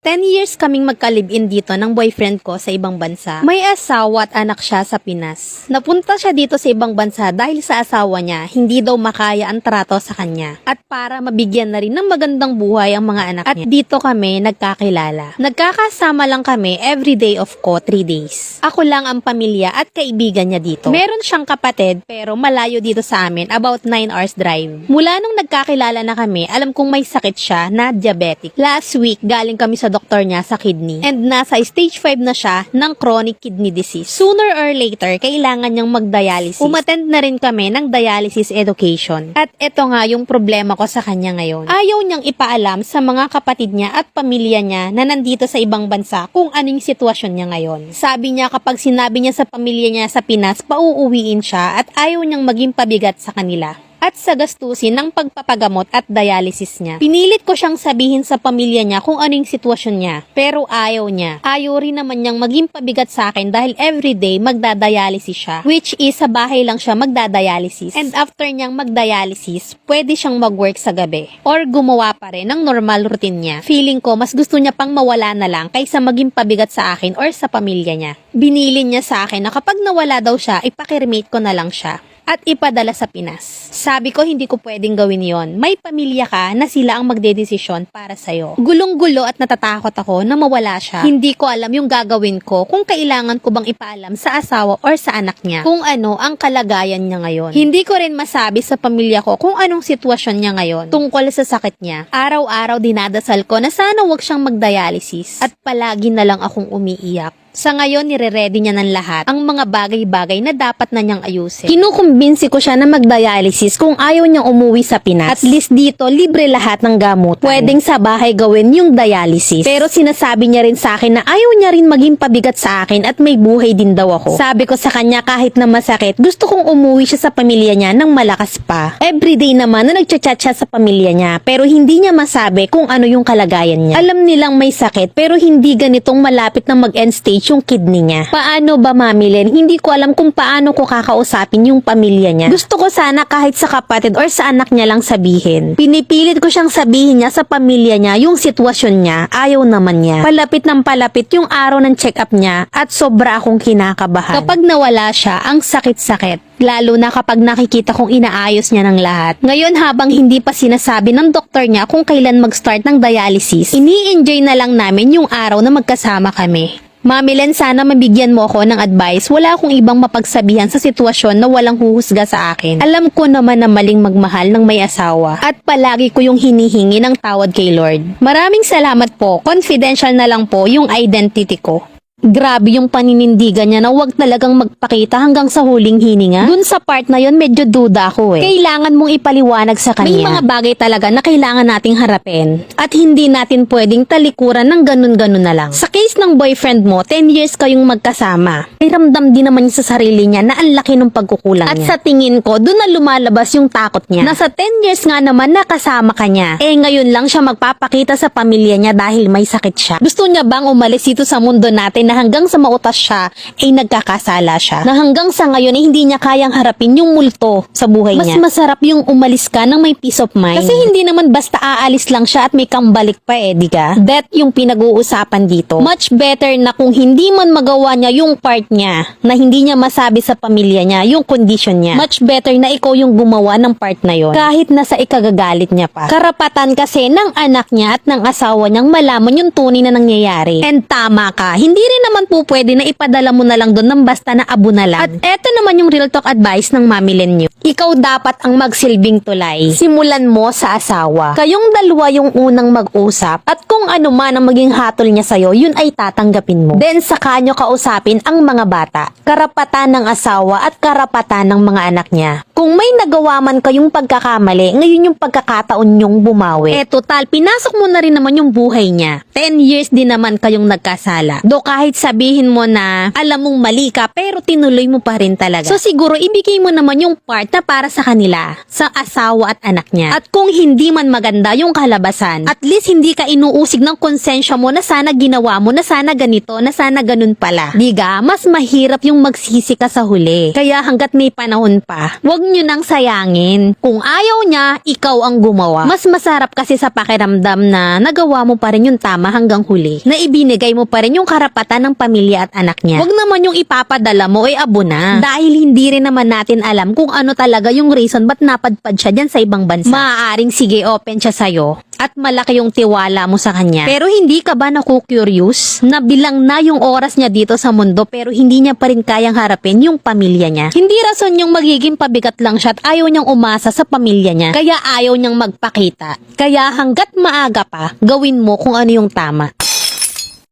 10 years kaming magka-live-in dito ng boyfriend ko sa ibang bansa. May asawa at anak siya sa Pinas. Napunta siya dito sa ibang bansa dahil sa asawa niya, hindi daw makaya ang trato sa kanya. At para mabigyan na rin ng magandang buhay ang mga anak niya. At dito kami nagkakilala. Nagkakasama lang kami every day of ko 3 days. Ako lang ang pamilya at kaibigan niya dito. Meron siyang kapatid pero malayo dito sa amin, about 9 hours drive. Mula nung nagkakilala na kami, alam kong may sakit siya na diabetic. Last week, galing kami sa doktor niya sa kidney. And nasa stage 5 na siya ng chronic kidney disease. Sooner or later, kailangan niyang mag-dialysis. Umattend na rin kami ng dialysis education. At ito nga yung problema ko sa kanya ngayon. Ayaw niyang ipaalam sa mga kapatid niya at pamilya niya na nandito sa ibang bansa kung anong sitwasyon niya ngayon. Sabi niya kapag sinabi niya sa pamilya niya sa Pinas, pauuwiin siya at ayaw niyang maging pabigat sa kanila at sa gastusin ng pagpapagamot at dialysis niya. Pinilit ko siyang sabihin sa pamilya niya kung ano yung sitwasyon niya, pero ayaw niya. Ayaw rin naman niyang maging pabigat sa akin dahil everyday magdadialysis siya, which is sa bahay lang siya magdadialysis. And after niyang magdialysis, pwede siyang mag-work sa gabi or gumawa pa rin ng normal routine niya. Feeling ko, mas gusto niya pang mawala na lang kaysa maging pabigat sa akin or sa pamilya niya. Binilin niya sa akin na kapag nawala daw siya, ipakiremate ko na lang siya at ipadala sa Pinas. Sabi ko hindi ko pwedeng gawin yon. May pamilya ka na sila ang magdedesisyon para sa'yo. Gulong-gulo at natatakot ako na mawala siya. Hindi ko alam yung gagawin ko kung kailangan ko bang ipaalam sa asawa or sa anak niya kung ano ang kalagayan niya ngayon. Hindi ko rin masabi sa pamilya ko kung anong sitwasyon niya ngayon tungkol sa sakit niya. Araw-araw dinadasal ko na sana wag siyang magdialysis at palagi na lang akong umiiyak. Sa ngayon, nire-ready niya ng lahat ang mga bagay-bagay na dapat na niyang ayusin. Kinukumbinsi ko siya na mag-dialysis kung ayaw niyang umuwi sa Pinas. At least dito, libre lahat ng gamot. Pwedeng sa bahay gawin yung dialysis. Pero sinasabi niya rin sa akin na ayaw niya rin maging pabigat sa akin at may buhay din daw ako. Sabi ko sa kanya kahit na masakit, gusto kong umuwi siya sa pamilya niya ng malakas pa. Everyday naman na nagchat-chat siya sa pamilya niya pero hindi niya masabi kung ano yung kalagayan niya. Alam nilang may sakit pero hindi ganitong malapit na mag-end stage yung kidney niya. Paano ba, Mami Len? Hindi ko alam kung paano ko kakausapin yung pamilya niya. Gusto ko sana kahit sa kapatid or sa anak niya lang sabihin. Pinipilit ko siyang sabihin niya sa pamilya niya yung sitwasyon niya. Ayaw naman niya. Palapit ng palapit yung araw ng check-up niya at sobra akong kinakabahan. Kapag nawala siya, ang sakit-sakit. Lalo na kapag nakikita kong inaayos niya ng lahat. Ngayon habang hindi pa sinasabi ng doktor niya kung kailan mag-start ng dialysis, ini-enjoy na lang namin yung araw na magkasama kami. Mami Len, sana mabigyan mo ako ng advice. Wala akong ibang mapagsabihan sa sitwasyon na walang huhusga sa akin. Alam ko naman na maling magmahal ng may asawa at palagi ko yung hinihingi ng tawad kay Lord. Maraming salamat po. Confidential na lang po yung identity ko. Grabe yung paninindigan niya na huwag talagang magpakita hanggang sa huling hininga. Dun sa part na yon medyo duda ako eh. Kailangan mong ipaliwanag sa kanya. May mga bagay talaga na kailangan nating harapin. At hindi natin pwedeng talikuran ng ganun-ganun na lang. Sa case ng boyfriend mo, 10 years kayong magkasama. May ramdam din naman niya sa sarili niya na ang laki ng pagkukulang niya. At sa tingin ko, dun na lumalabas yung takot niya. Nasa 10 years nga naman nakasama ka niya. Eh ngayon lang siya magpapakita sa pamilya niya dahil may sakit siya. Gusto niya bang umalis dito sa mundo natin na hanggang sa mautas siya ay nagkakasala siya, na hanggang sa ngayon ay hindi niya kayang harapin yung multo sa buhay niya. Mas masarap yung umalis ka ng may peace of mind. Kasi hindi naman basta aalis lang siya at may kambalik pa eh, di ka? That yung pinag-uusapan dito. Much better na kung hindi man magawa niya yung part niya, na hindi niya masabi sa pamilya niya yung condition niya. Much better na ikaw yung gumawa ng part na yon. Kahit nasa ikagagalit niya pa. Karapatan kasi ng anak niya at ng asawa niyang malaman yung tunay na nangyayari. And tama ka, hindi rin naman po pwede na ipadala mo na lang doon ng basta na abo na lang. At eto naman yung real talk advice ng Mami Len nyo. Ikaw dapat ang magsilbing tulay. Simulan mo sa asawa. Kayong dalawa yung unang mag-usap at kung ano man ang maging hatol niya sa'yo, yun ay tatanggapin mo. Then saka nyo kausapin ang mga bata. Karapatan ng asawa at karapatan ng mga anak niya. Kung may nagawa man kayong pagkakamali, ngayon yung pagkakataon nyong bumawi. Total, pinasok mo na rin naman yung buhay niya. 10 years din naman kayong nagkasala. Do kahit sabihin mo na alam mong mali ka pero tinuloy mo pa rin talaga. So siguro ibigay mo naman yung part na para sa kanila, sa asawa at anak niya. At kung hindi man maganda yung kalabasan, at least hindi ka inuusig ng konsensya mo na sana ginawa mo na na sana ganito, na sana ganun pala. Diga, mas mahirap yung magsisi ka sa huli. Kaya hanggat may panahon pa, wag nyo nang sayangin. Kung ayaw niya, ikaw ang gumawa. Mas masarap kasi sa pakiramdam na nagawa mo pa rin yung tama hanggang huli. Na ibinigay mo pa rin yung karapatan ng pamilya at anak niya. Wag naman yung ipapadala mo ay abo na. Dahil hindi rin naman natin alam kung ano talaga yung reason ba't napadpad siya dyan sa ibang bansa. Maaaring sige open siya sa'yo at malaki yung tiwala mo sa kanya. Pero hindi ka ba naku-curious na bilang na yung oras niya dito sa mundo pero hindi niya pa rin kayang harapin yung pamilya niya? Hindi rason yung magiging pabigat lang siya at ayaw niyang umasa sa pamilya niya. Kaya ayaw niyang magpakita. Kaya hanggat maaga pa, gawin mo kung ano yung tama.